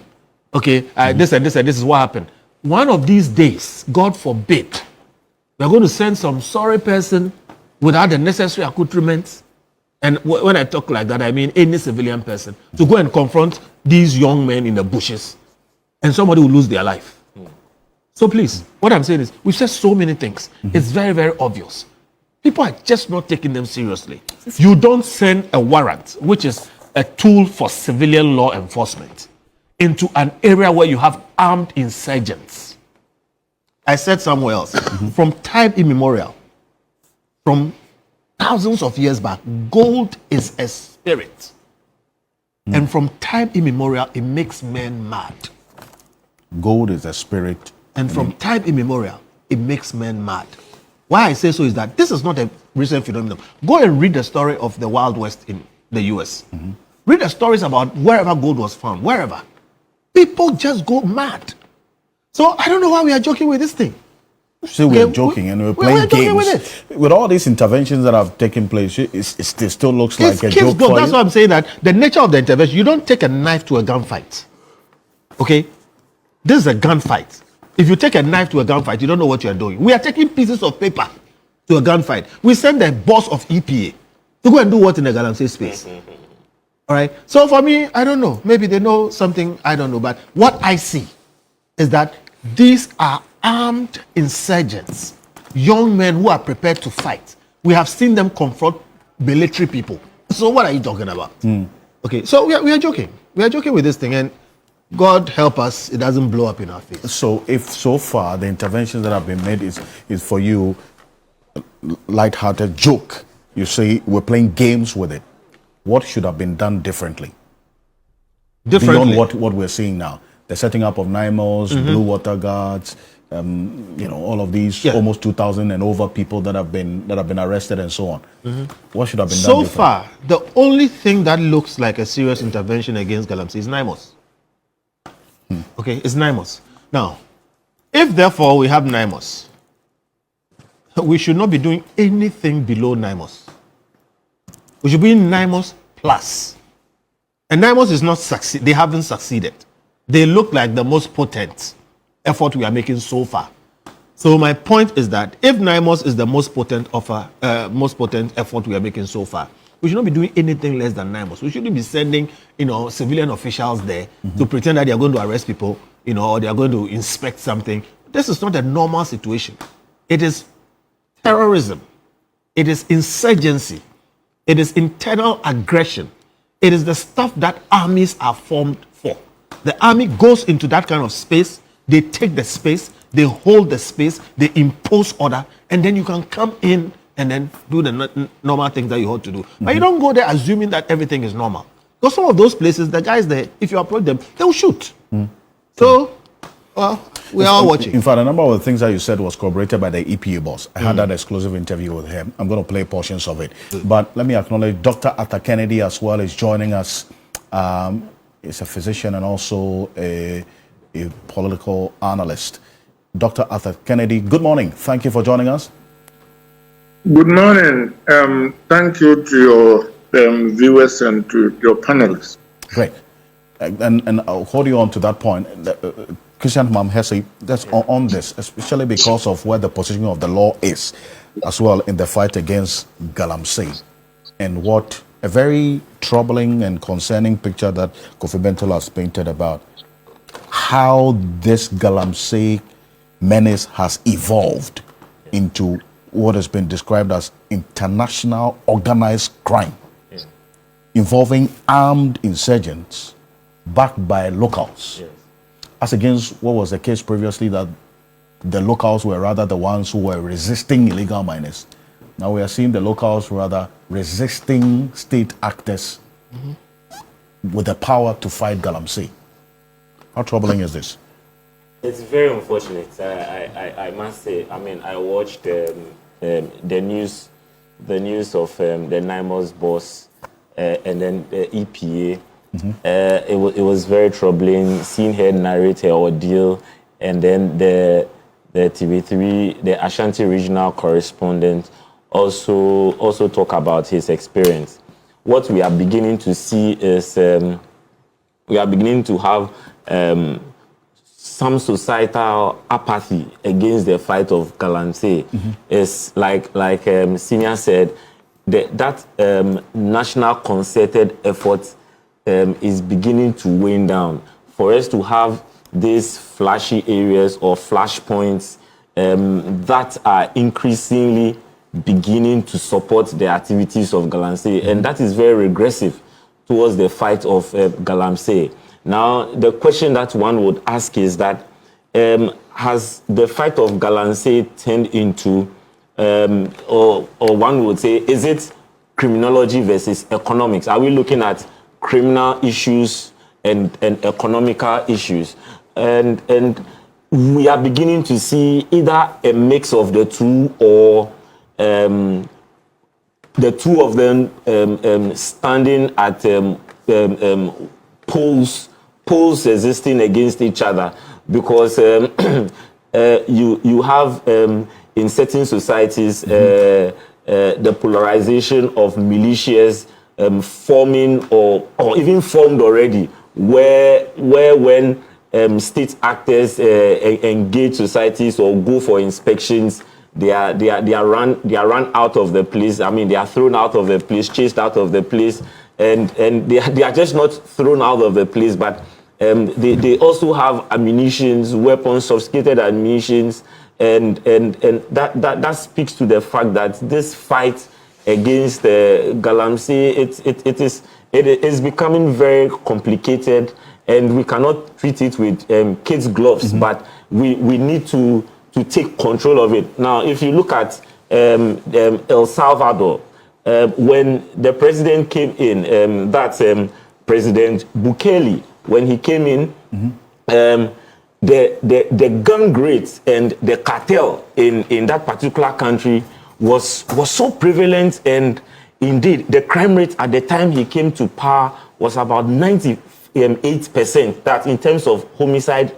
Okay, this and this and this is what happened. One of these days, God forbid, we're going to send some sorry person without the necessary accoutrements. And when I talk like that, I mean any civilian person, to go and confront these young men in the bushes, and somebody will lose their life. So please, what I'm saying is, we've said so many things. It's very, very obvious. People are just not taking them seriously. You don't send a warrant, which is a tool for civilian law enforcement, into an area where you have armed insurgents. I said somewhere else, from time immemorial, from thousands of years back, gold is a spirit. And from time immemorial, it makes men mad. Gold is a spirit. And from time immemorial, it makes men mad. Why I say so is that this is not a recent phenomenon. Go and read the story of the Wild West in the US. Read the stories about wherever gold was found, wherever. People just go mad. So I don't know why we are joking with this thing. So we're joking and we're playing games. With all these interventions that have taken place, it still looks like a joke for you. That's why I'm saying that the nature of the intervention, you don't take a knife to a gunfight. Okay? This is a gunfight. If you take a knife to a gunfight, you don't know what you're doing. We are taking pieces of paper to a gunfight. We send the boss of EPA to go and do what in the Galamsey space. All right? So for me, I don't know. Maybe they know something, I don't know. But what I see is that these are armed insurgents, young men who are prepared to fight. We have seen them confront military people. So what are you talking about? Okay, so we are joking. We are joking with this thing, and God help us, it doesn't blow up in our face. So if so far the interventions that have been made is for you light-hearted joke, you say we're playing games with it, what should have been done differently? Beyond what we're seeing now? The setting up of NIMOs, Blue Water Guards, all of these almost 2,000 and over people that have been arrested and so on. What should have been done differently? So far, the only thing that looks like a serious intervention against Galamsey is NIMOs. Okay, it's NIMOs. Now, if therefore we have NIMOs, we should not be doing anything below NIMOs. We should be in NIMOs plus. And NIMOs is not succeed. They haven't succeeded. They look like the most potent effort we are making so far. So my point is that if NIMOs is the most potent effort we are making so far, we should not be doing anything less than NIMOs. We shouldn't be sending, civilian officials there to pretend that they are going to arrest people, or they are going to inspect something. This is not a normal situation. It is terrorism. It is insurgency. It is internal aggression. It is the stuff that armies are formed for. The army goes into that kind of space. They take the space. They hold the space. They impose order. And then you can come in and then do the normal things that you ought to do. But you don't go there assuming that everything is normal. Because some of those places, the guys there, if you approach them, they will shoot. So, we are watching. In fact, a number of the things that you said was corroborated by the EPA boss. I had that exclusive interview with him. I'm going to play portions of it. But let me acknowledge Dr. Arthur Kennedy as well is joining us. He's a physician and also a political analyst. Dr. Arthur Kennedy, good morning. Thank you for joining us. Good morning. Thank you to your viewers and to your panelists. Great. And I'll hold you on to that point. Christian Mamhesi, that's on this, especially because of where the position of the law is, as well in the fight against Galamsey, and what a very troubling and concerning picture that Kofi Bentel has painted about how this Galamsey menace has evolved into what has been described as international organized crime, involving armed insurgents backed by locals, as against what was the case previously, that the locals were rather the ones who were resisting illegal miners. Now we are seeing the locals rather resisting state actors with the power to fight Galamsey. How troubling is this? It's very unfortunate. I must say. I mean, I watched the news of the NIMOS boss and then the EPA. It was very troubling seeing her narrate her ordeal, and then the TV3, the Ashanti regional correspondent, also talk about his experience. What we are beginning to see is we are beginning to have some societal apathy against the fight of Galamsey. It's like Senior said, that national concerted effort is beginning to wane down. For us to have these flashy areas or flashpoints that are increasingly beginning to support the activities of Galamsey, and that is very regressive towards the fight of Galamsey. Now, the question that one would ask is that has the fight of Galamsey turned into, or one would say, is it criminology versus economics? Are we looking at criminal issues and economical issues? And we are beginning to see either a mix of the two, or the two of them standing at poles existing against each other, because you have in certain societies the polarization of militias forming or even formed already, where when state actors engage societies or go for inspections, they are run out of the place. I mean, they are thrown out of the place, chased out of the place, and they are just not thrown out of the place, but they also have ammunitions, weapons, sophisticated ammunitions, and that speaks to the fact that this fight against Galamsey, it is becoming very complicated, and we cannot treat it with kids' gloves, but we need to take control of it. Now, if you look at El Salvador, when the president came in, that's President Bukele, when he came in, the gang rates and the cartel in that particular country was so prevalent, and indeed the crime rate at the time he came to power was about 98%, that in terms of homicide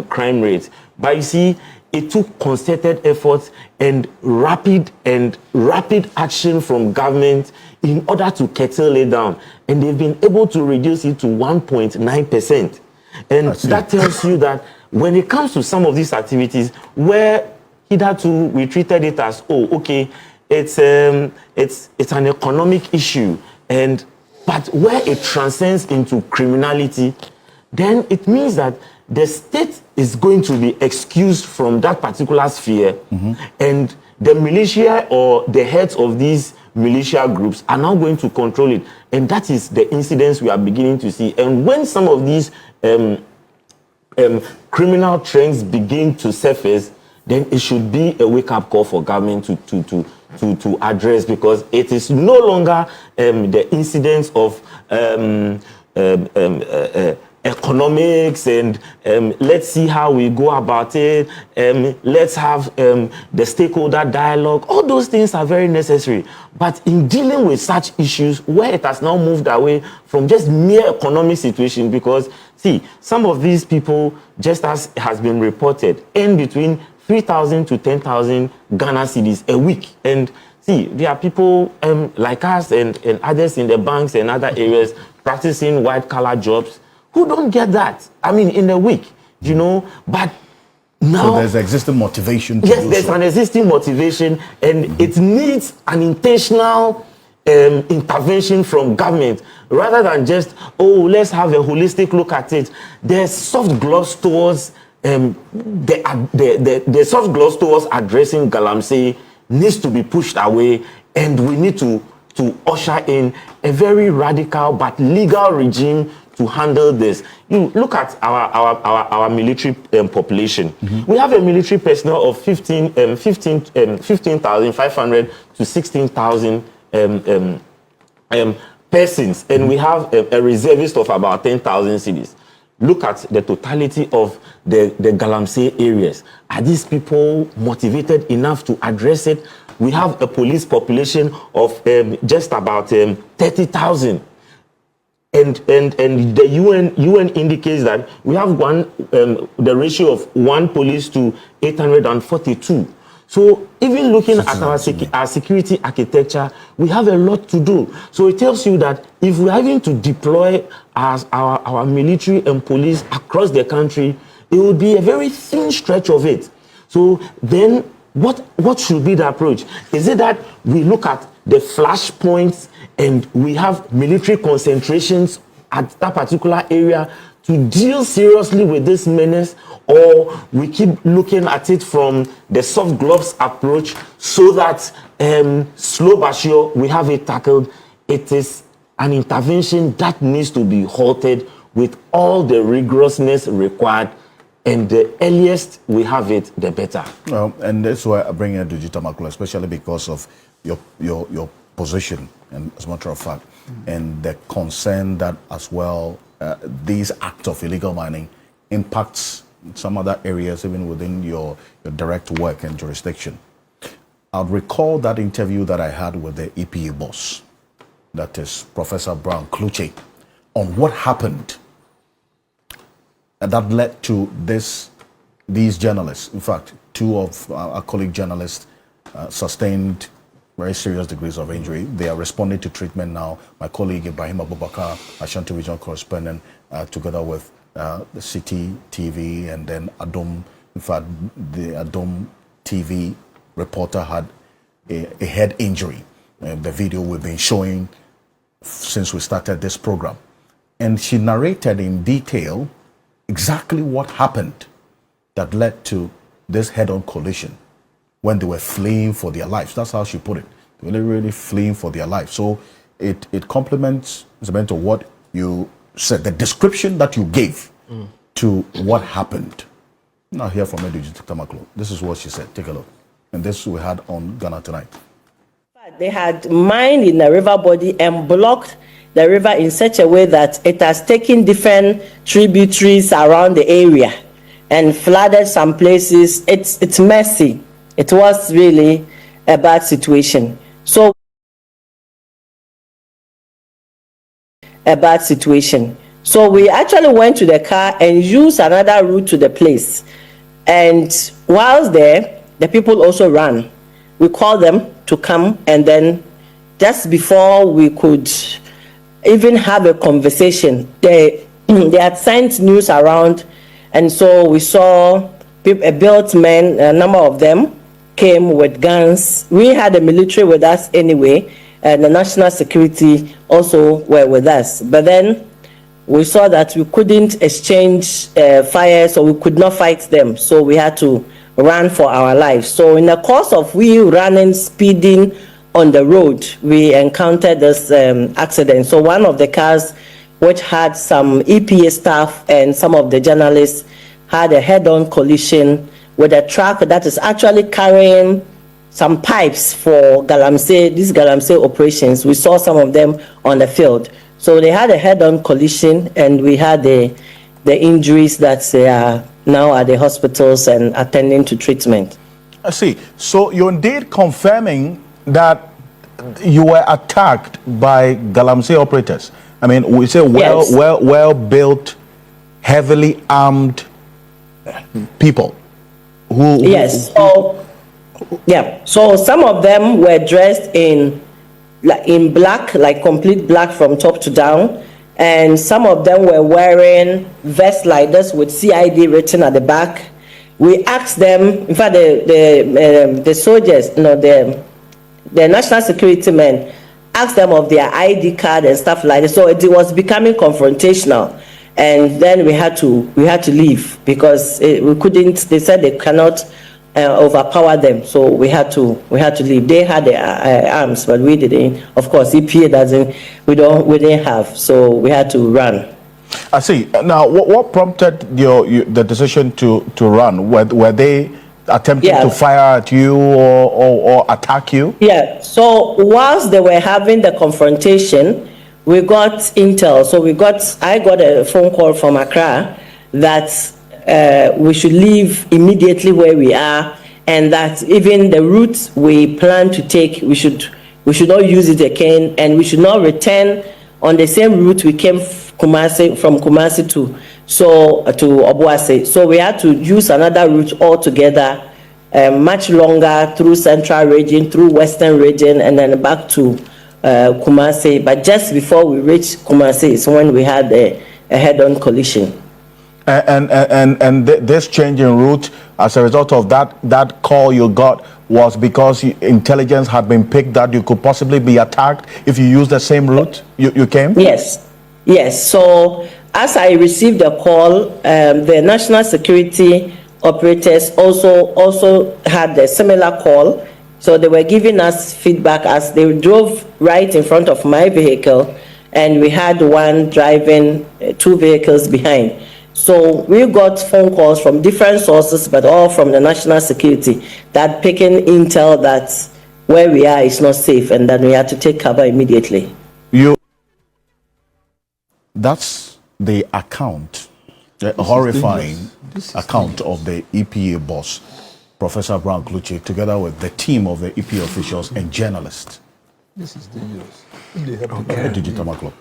crime rate. But you see, it took concerted efforts and rapid action from government in order to curtail it down. And they've been able to reduce it to 1.9%. And that tells you that when it comes to some of these activities, where hitherto we treated it as, oh, okay, it's an economic issue, but where it transcends into criminality, then it means that the state is going to be excused from that particular sphere, and the militia or the heads of these militia groups are now going to control it. And that is the incidents we are beginning to see. And when some of these criminal trends begin to surface, then it should be a wake-up call for government to address, because it is no longer the incidents of economics and let's see how we go about it, let's have the stakeholder dialogue. All those things are very necessary, but in dealing with such issues where it has now moved away from just mere economic situation, because see, some of these people, just as has been reported, earn between 3,000 to 10,000 Ghana cedis a week. And see, there are people like us and others in the banks and other areas practicing white-collar jobs who don't get that, I mean, in a week, you know. But now, so there's existing motivation to yes, there's an existing motivation, and it needs an intentional intervention from government, rather than just, oh, let's have a holistic look at it. There's soft gloves towards the soft gloves towards addressing Galamsey needs to be pushed away, and we need to usher in a very radical but legal regime to handle this. You look at our military population. We have a military personnel of 15,500 to 16,000 persons, and we have a reservist of about 10,000 cedis. Look at the totality of the Galamsey areas. Are these people motivated enough to address it? We have a police population of just about 30,000. And the UN indicates that we have the ratio of 1 police to 842. So even looking at our security architecture, we have a lot to do. So it tells you that if we're having to deploy our military and police across the country, it will be a very thin stretch of it. So then what should be the approach? Is it that we look at the flash points and we have military concentrations at that particular area to deal seriously with this menace, or we keep looking at it from the soft gloves approach so that slow but sure we have it tackled? It is an intervention that needs to be halted with all the rigorousness required, and the earliest we have it, the better. Well, and that's why I bring in Edudzi Tamaklo, especially because of your position, and as a matter of fact, and the concern that as well these acts of illegal mining impacts some other areas even within your direct work and jurisdiction. I'll recall that interview that I had with the EPA boss, that is Professor Brown Kluche, on what happened and that led to these journalists. In fact, 2 of our colleague journalists sustained very serious degrees of injury. They are responding to treatment now. My colleague Ibrahim Abubakar, Ashanti Regional Correspondent, together with the City TV and then Adom. In fact, the Adom TV reporter had a head injury. The video we've been showing since we started this program. And she narrated in detail exactly what happened that led to this head-on collision when they were fleeing for their lives. That's how she put it. They were really fleeing for their life. So it complements what you said, the description that you gave to what happened. Now hear from Edudzi Tamaklo. This is what she said. Take a look. And this we had on Ghana Tonight. They had mined in the river body and blocked the river in such a way that it has taken different tributaries around the area and flooded some places. It's messy. It was really a bad situation. So we actually went to the car and used another route to the place. And whilst there, the people also ran. We called them to come, and then just before we could even have a conversation, they had sent news around, and so we saw built men, a number of them came with guns. We had the military with us anyway, and the national security also were with us. But then we saw that we couldn't exchange fire, so we could not fight them. So we had to run for our lives. So in the course of we running, speeding on the road, we encountered this accident. So one of the cars, which had some EPA staff and some of the journalists, had a head-on collision with a truck that is actually carrying some pipes for Galamsey, these Galamsey operations. We saw some of them on the field. So they had a head-on collision, and we had the injuries that they are now at the hospitals and attending to treatment. I see. So you're indeed confirming that you were attacked by Galamsey operators. I mean, we say well-built, heavily armed people. Yes. So some of them were dressed in black, like complete black from top to down, and some of them were wearing vests like this with CID written at the back. We asked them, in fact, the soldiers, the national security men, asked them of their ID card and stuff like that. So it was becoming confrontational, and then we had to leave because we couldn't. They said they cannot overpower them, so we had to leave. They had their arms, but we didn't. Of course, EPA doesn't. We didn't have, so we had to run. I see. Now, what prompted the decision to run? Were they attempting to fire at you or attack you? Yeah. So whilst they were having the confrontation, we got intel. So I got a phone call from Accra that we should leave immediately where we are, and that even the route we plan to take, we should not use it again, and we should not return on the same route we came from Kumasi to Obuasi. So we had to use another route altogether, much longer, through Central region, through Western region, and then back to Kumasi. But just before we reached Kumasi is when we had a head-on collision. And this change in route, as a result of that call you got, was because intelligence had been picked that you could possibly be attacked if you use the same route you came? Yes. So as I received the call, the national security operators also had a similar call. So they were giving us feedback as they drove right in front of my vehicle, and we had one driving 2 vehicles behind. So we got phone calls from different sources, but all from the national security, that picking intel that where we are is not safe, and that we had to take cover immediately. That's the account, the horrifying account of the EPA boss, Professor Brown Kluchi, together with the team of the EPA officials and journalists. This is dangerous. Edudzi Tamaklo.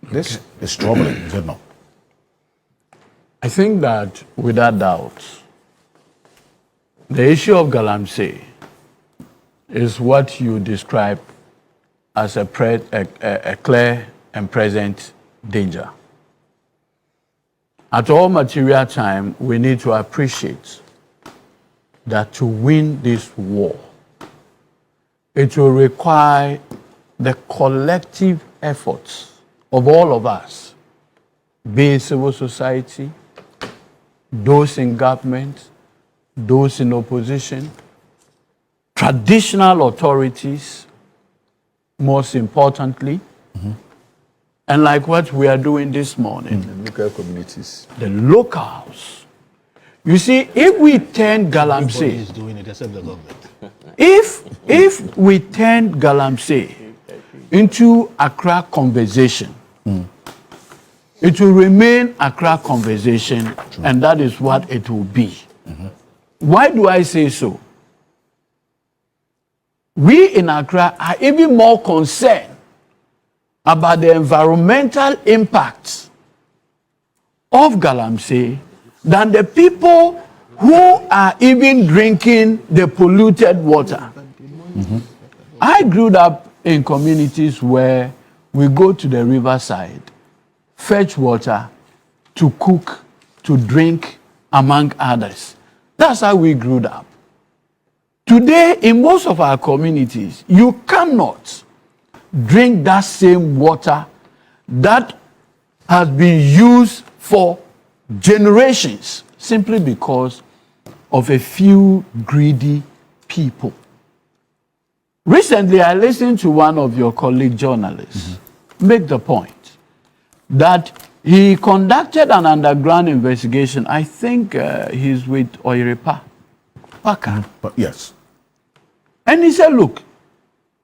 This is troubling, is it not? I think that without doubt, the issue of Galamsey is what you describe as a clear and present danger. At all material time, we need to appreciate that to win this war, it will require the collective efforts of all of us, be it civil society, those in government, those in opposition, traditional authorities, most importantly, and like what we are doing this morning, the local communities, the locals. You see, if we turn Galamsey, if we turn Galamsey into Accra conversation, it will remain Accra conversation, and that is what it will be. Why do I say so? We in Accra are even more concerned about the environmental impacts of Galamsey than the people who are even drinking the polluted water. I grew up in communities where we go to the riverside, fetch water to cook, to drink, among others. That's how we grew up. Today, in most of our communities, you cannot drink that same water that has been used for generations simply because of a few greedy people. Recently, I listened to one of your colleague journalists make the point that he conducted an underground investigation. I think he's with Oiripa Paka. Yes. And he said, look,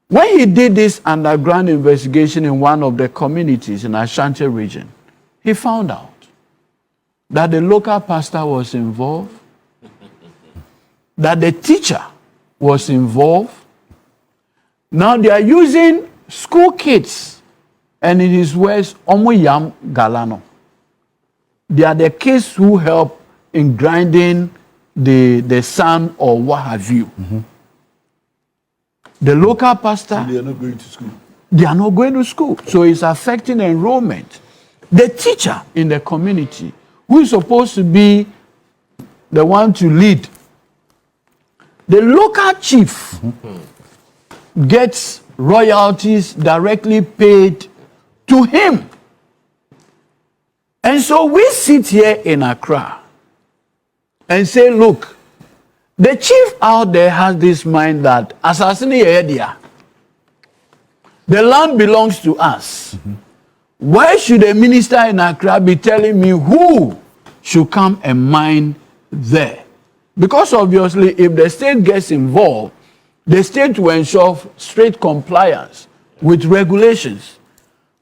when he did this underground investigation in one of the communities in Ashanti region, he found out that the local pastor was involved, that the teacher was involved. Now they are using school kids, and in his words, Omoyam Galano. They are the kids who help in grinding the sand or what have you. The local pastor, they are not going to school. They are not going to school. So it's affecting enrollment. The teacher in the community, who is supposed to be the one to lead, the local chief gets royalties directly paid to him. And so we sit here in Accra and say, look, the chief out there has this mind that the land belongs to us. Why should a minister in Accra be telling me who should come and mine there? Because obviously, if the state gets involved, the state will ensure strict compliance with regulations.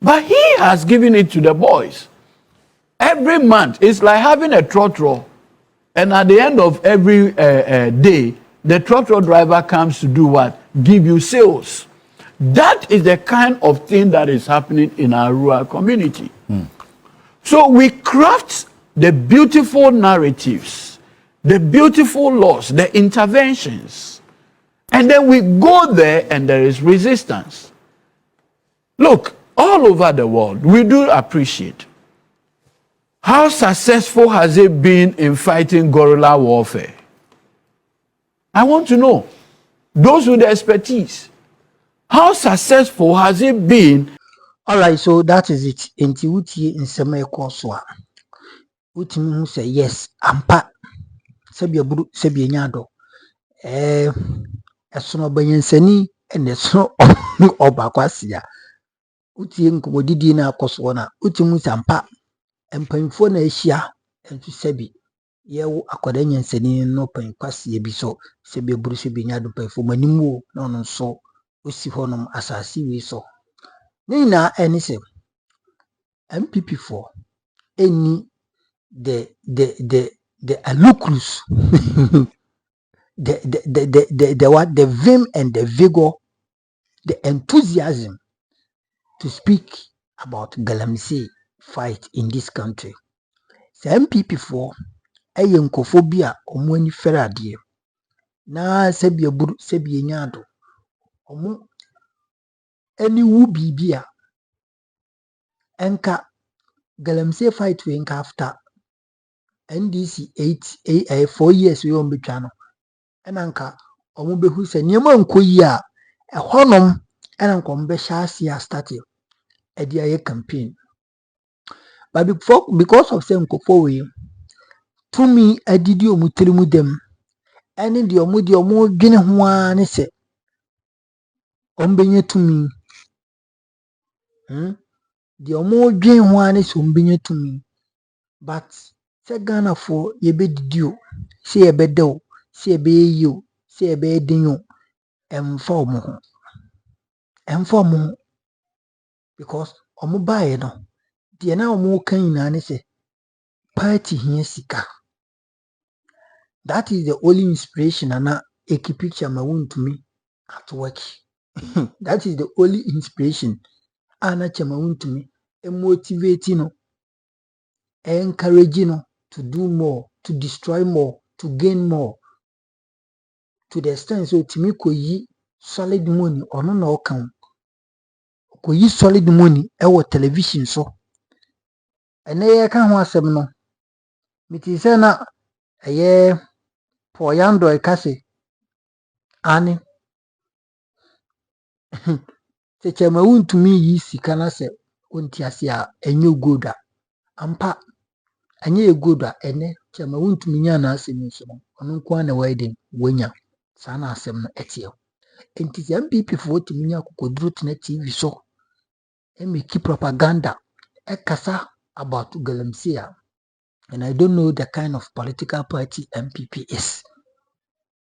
But he has given it to the boys. Every month, it's like having a trotro. And at the end of every day, the trotro driver comes to do what? Give you sales. That is the kind of thing that is happening in our rural community. So we craft the beautiful narratives, the beautiful laws, the interventions, and then we go there and there is resistance. Look, all over the world, we do appreciate. How successful has it been in fighting guerrilla warfare? I want to know. Those with the expertise. How successful has it been? All right, so that is it. Enti uti in sema ekoswa. Uti mu say yes, ampa. Sebi aburu, sebi enyado. Esono banyensani and esono obakwasiya. Uti nkomodidi na akoswa na. Uti mu sampa. Mpanyimfo na ehia entu sebi yewo akwada nyansani no pankwasiya bi so sebi aburu sebi enyado panfo manimu na ono so osi honom asasi wi so. Nina enise MPP for any the alucrus the vim and the vigor, the enthusiasm to speak about Galamsey fight in this country. So MPP for nkofobia omwani ferade na sebi aburu sebi enyado omo any wu bibia enka Galamsey fight we enka after NDC 4 years we on betwano enanka omo behu se niema nkoyi a ehonom enanka omo be hyaase a start e dia ye campaign. But because of say nkofo we to me adidi omo terimu dem ene de omo dwene ho a ne se omo benye tumi de omo dwen ho a ne se omo benye tumi. But say Ghana for ye be didio, say ye be do, say ye be you, say ye be dinyo, inform because omo bae no, the na omo kan na ne say party here sika. That is the only inspiration and a key picture my Wontumi at work. That is the only inspiration and a chama Wontumi motivating, encouraging to do more, to destroy more, to gain more. To the extent so Timi ko yi solid money or no account. Ko yi solid money television so. And I can want some no. Miti say na poyando ekase ani se chama Wontumi yi sika na se ontiase a enyo goda ampa anye goda ene chama Wontumi nya na asemi so ono kwa na widen wonya sana asem no etie enti MPP for Wontumi nya kokoduru tena TV so e make propaganda ekasa about Galamsey. And I don't know the kind of political party MPP is.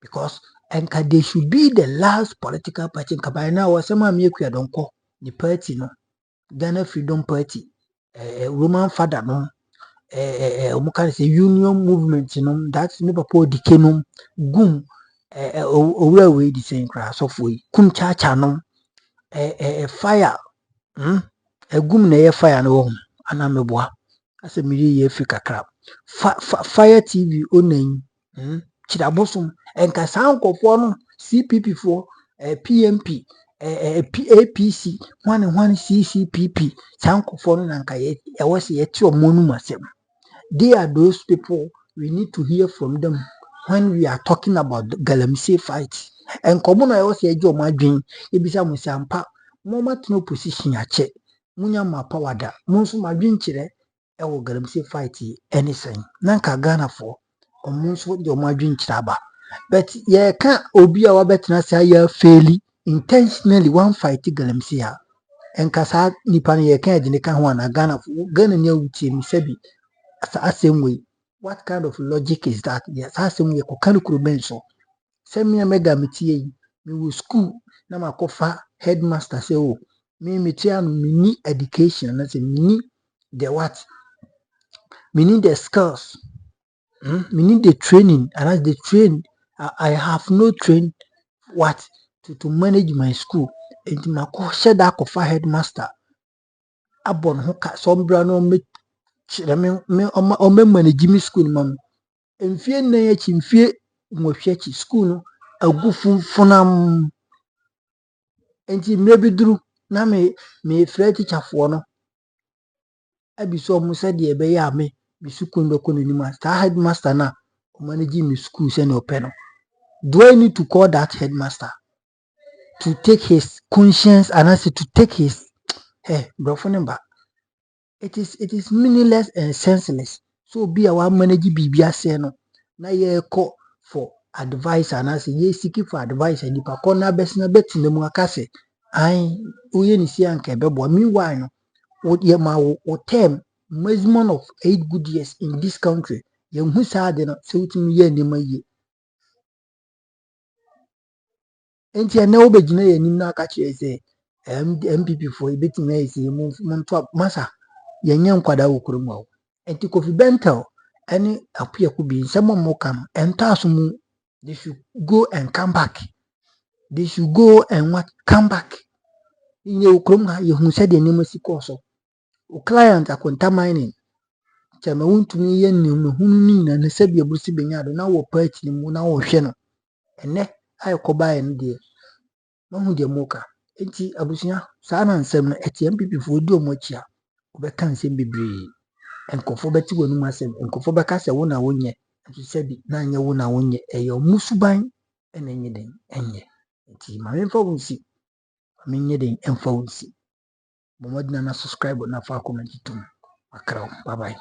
Because they should be the last political party. By now, some don't call the party no Ghana Freedom Party, Roman Father no, say Union Movement no. That's never po dikenum gum way the same class of way kum chacha no fire a gum na fire no anameboa. As a media Africa fire TV onen Chidabosum and Kasanko for CPP for PMP APC 1 and 1 CCPP Sanko for Nanka I was yet your monumasem. They are those people we need to hear from them when we are talking about the Galamsey fight. And common I was a job my dream, it be some sampa, moment no position a check, Munya ma power da, Monsu my dream chile, I will Galamsey fight anything. Nanka Ghana for. Omunso de omadwin chaba but ye can't obi a wabetna say ya fairly intentionally one fight Galamsey a enkasa nipa no ye kan agine ka ho na Ghana nya wutie mi sabi asem way. What kind of logic is that? Yes, asem we ko kan kuro benso say me mega metie yi me wo school na makofa headmaster say oh me need education. I say me need the what? Me need the skills. Me need the training. And as the train, I have no train what to manage my school. And my course that of headmaster. Abon hoka sombra no me manage me school mam. Mfie na ya chi mfie mohwe chi school no agu funfunam. Enti mre duru na me frɛ teacher fo no abiso mu sɛ de ebe ya me school no ko ni ma star headmaster na o manage me school sɛ no pɛ no. Do I need to call that headmaster to take his conscience and also to take his brofo? It is meaningless and senseless. So be our manage bibia say no na ye call for advice and as ye seeking for advice and nipa ko na besna betina mu aka se ai uye ni si anka bebo. Meanwhile no what ye ma wo term maximum of 8 good years in this country ye hu sa de no se utimi ye ni maye enti ene wo begina ye nim na aka kire se MPP for betima ye se mu to masa ye nya nkwada wo kurom wo enti Kofi Bentel any Appiah Kubi some more come and mu they should go and come back. They should go and what come back. In your chrome, you who said the name of Sikoso. O client are contaminating. Chama Wontumi yen who and said your bussy benyard now or perch in Muna or Sheno. And neck I could buy and dear. No who dear mocha. Eti Abusia, Sana and Seven at MPP for do mocha. Obekan send be brave. And conformity when you must and conformacasa won a wonye. And she said, Nanya wona wonye a your musuban and anything, and ye. Eti my info see. I mean, yet info see. But what did I subscribe or not for comment to? Bye bye.